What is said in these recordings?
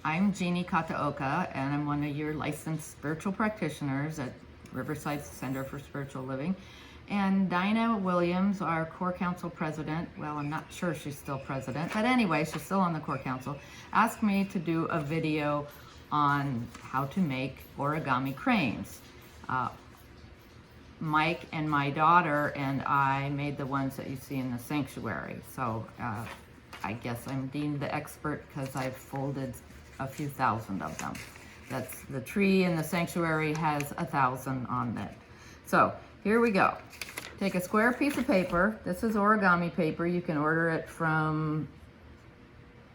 I'm Jeanne Kataoka, and I'm one of your licensed spiritual practitioners at Riverside Center for Spiritual Living. And Dinah Williams, our core council president, well, I'm not sure she's still president, but anyway, she's still on the core council, asked me to do a video on how to make origami cranes. Mike and my daughter and I made the ones that you see in the sanctuary. So I guess I'm deemed the expert because I've folded a few thousand of them. That's the tree in the sanctuary has 1,000 on it. So here we go. Take a square piece of paper. This is origami paper. You can order it from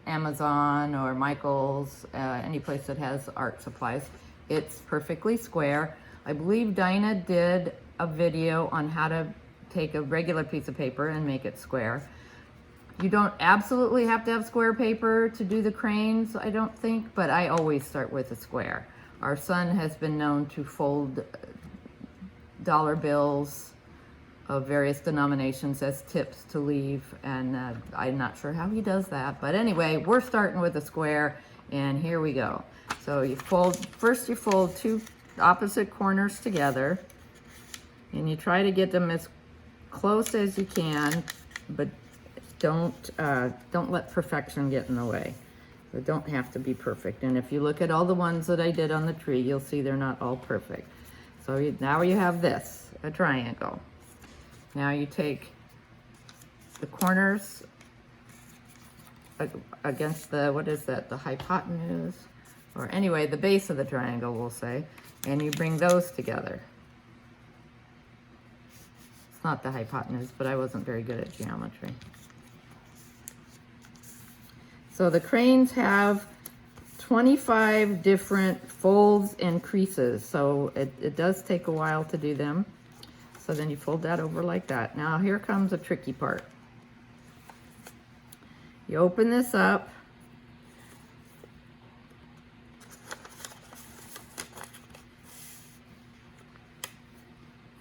Amazon or Michael's, any place that has art supplies. It's perfectly square. I believe Dinah did a video on how to take a regular piece of paper and make it square. You don't absolutely have to have square paper to do the cranes, I don't think, but I always start with a square. Our son has been known to fold dollar bills of various denominations as tips to leave, and I'm not sure how he does that, but anyway, we're starting with a square, and here we go. So you fold, first you fold two opposite corners together, and you try to get them as close as you can, but don't let perfection get in the way. They don't have to be perfect. And if you look at all the ones that I did on the tree, you'll see they're not all perfect. So now you have this, a triangle. Now you take the corners against the, what is that, the hypotenuse? Or anyway, the base of the triangle, we'll say, and you bring those together. It's not the hypotenuse, but I wasn't very good at geometry. So the cranes have 25 different folds and creases, so it does take a while to do them. So then you fold that over like that. Now here comes a tricky part. You open this up.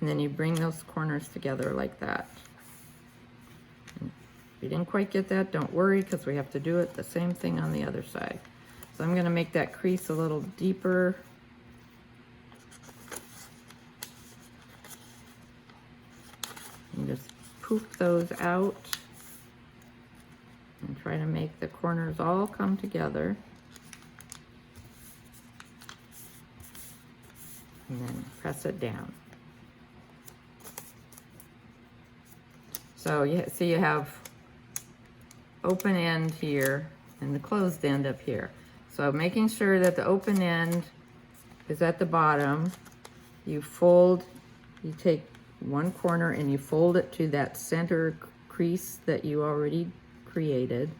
And then you bring those corners together like that. If you didn't quite get that, don't worry, because we have to do it the same thing on the other side. So I'm going to make that crease a little deeper. And just poof those out. And try to make the corners all come together. And then press it down. So you see you have open end here and the closed end up here. So making sure that the open end is at the bottom, you fold, you take one corner and you fold it to that center crease that you already created.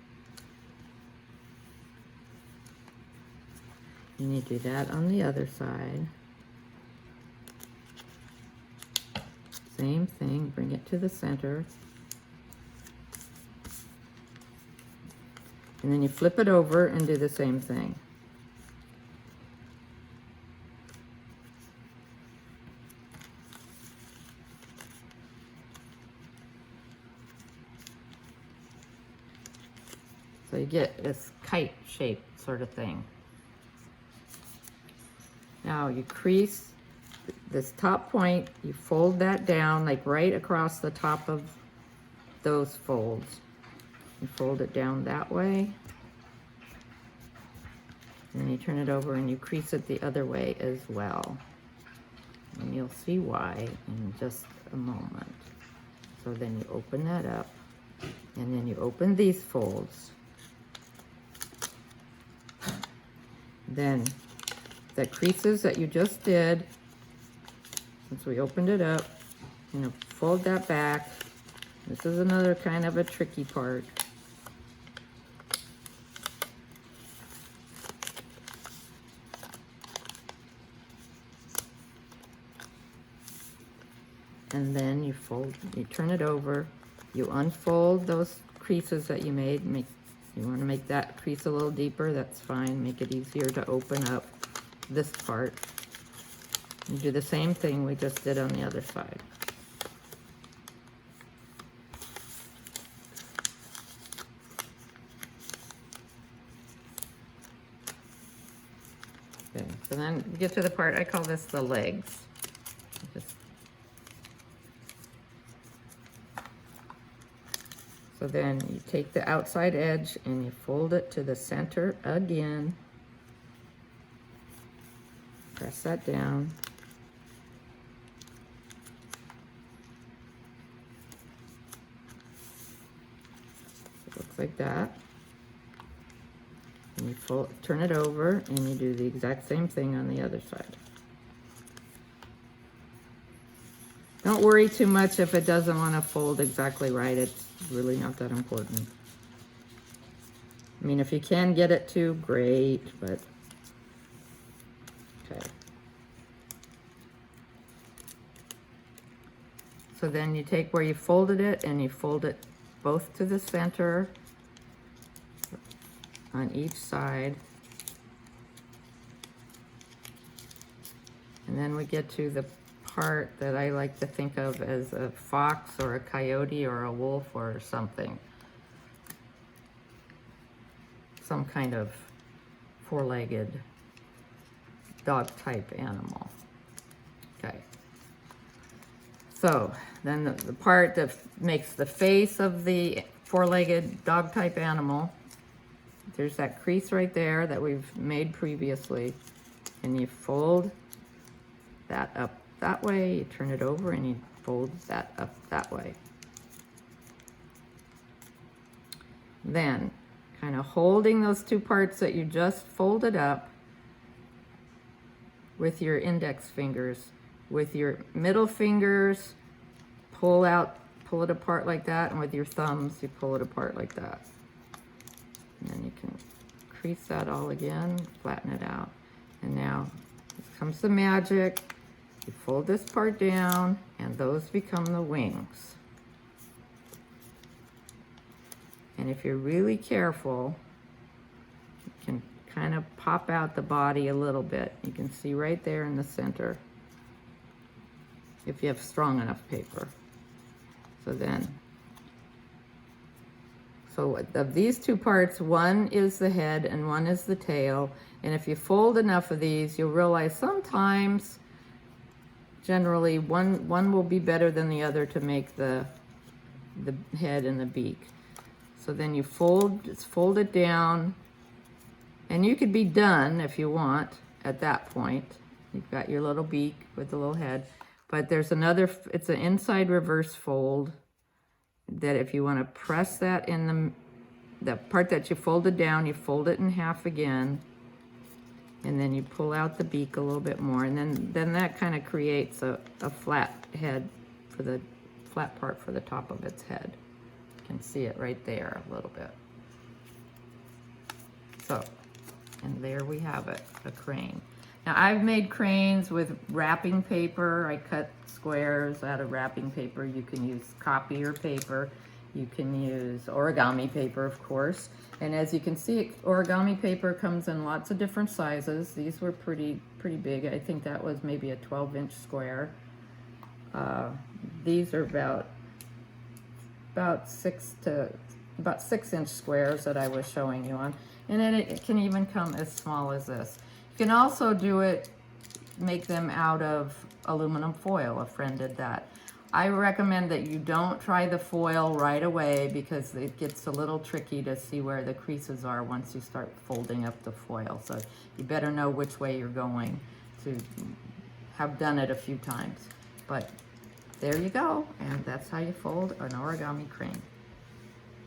And you do that on the other side. Same thing, bring it to the center. And then you flip it over and do the same thing. So you get this kite shape sort of thing. Now you crease this top point, you fold that down like right across the top of those folds. You fold it down that way. And then you turn it over and you crease it the other way as well. And you'll see why in just a moment. So then you open that up, and then you open these folds. Then the creases that you just did, since we opened it up, fold that back. This is another kind of a tricky part. And then you turn it over, you unfold those creases that you made. You want to make that crease a little deeper, that's fine. Make it easier to open up this part. You do the same thing we just did on the other side. Okay, so then we get to the part, I call this the legs. Just, so then you take the outside edge and you fold it to the center again. Press that down. It looks like that. And you turn it over and you do the exact same thing on the other side. Don't worry too much if it doesn't want to fold exactly right. It's really not that important. I mean, if you can get it to, great, but okay. So then you take where you folded it and you fold it both to the center on each side. And then we get to the part that I like to think of as a fox or a coyote or a wolf or something. Some kind of four-legged dog type animal. Okay. So then the part that makes the face of the four-legged dog type animal, there's that crease right there that we've made previously, and you fold that up that way, you turn it over and you fold that up that way. Then, kind of holding those two parts that you just folded up with your index fingers, with your middle fingers, pull it apart like that, and with your thumbs, you pull it apart like that. And then you can crease that all again, flatten it out. And now, here comes the magic. You fold this part down, and those become the wings. And if you're really careful, you can kind of pop out the body a little bit. You can see right there in the center, if you have strong enough paper. So of these two parts, one is the head and one is the tail. And if you fold enough of these, you'll realize sometimes, generally, one will be better than the other to make the head and the beak. So then you fold it down, and you could be done if you want at that point. You've got your little beak with the little head, but there's another, it's an inside reverse fold that if you want to press that in the part that you folded down, you fold it in half again, and then you pull out the beak a little bit more, and then that kind of creates a flat head for the flat part for the top of its head. You can see it right there a little bit. So, and there we have it, a crane. Now I've made cranes with wrapping paper. I cut squares out of wrapping paper. You can use copier paper. You can use origami paper, of course. And as you can see, origami paper comes in lots of different sizes. These were pretty big. I think that was maybe a 12-inch square. These are about 6-inch squares that I was showing you on. And then it can even come as small as this. You can also do it, make them out of aluminum foil. A friend did that. I recommend that you don't try the foil right away because it gets a little tricky to see where the creases are once you start folding up the foil. So you better know which way you're going to have done it a few times. But there you go, and that's how you fold an origami crane.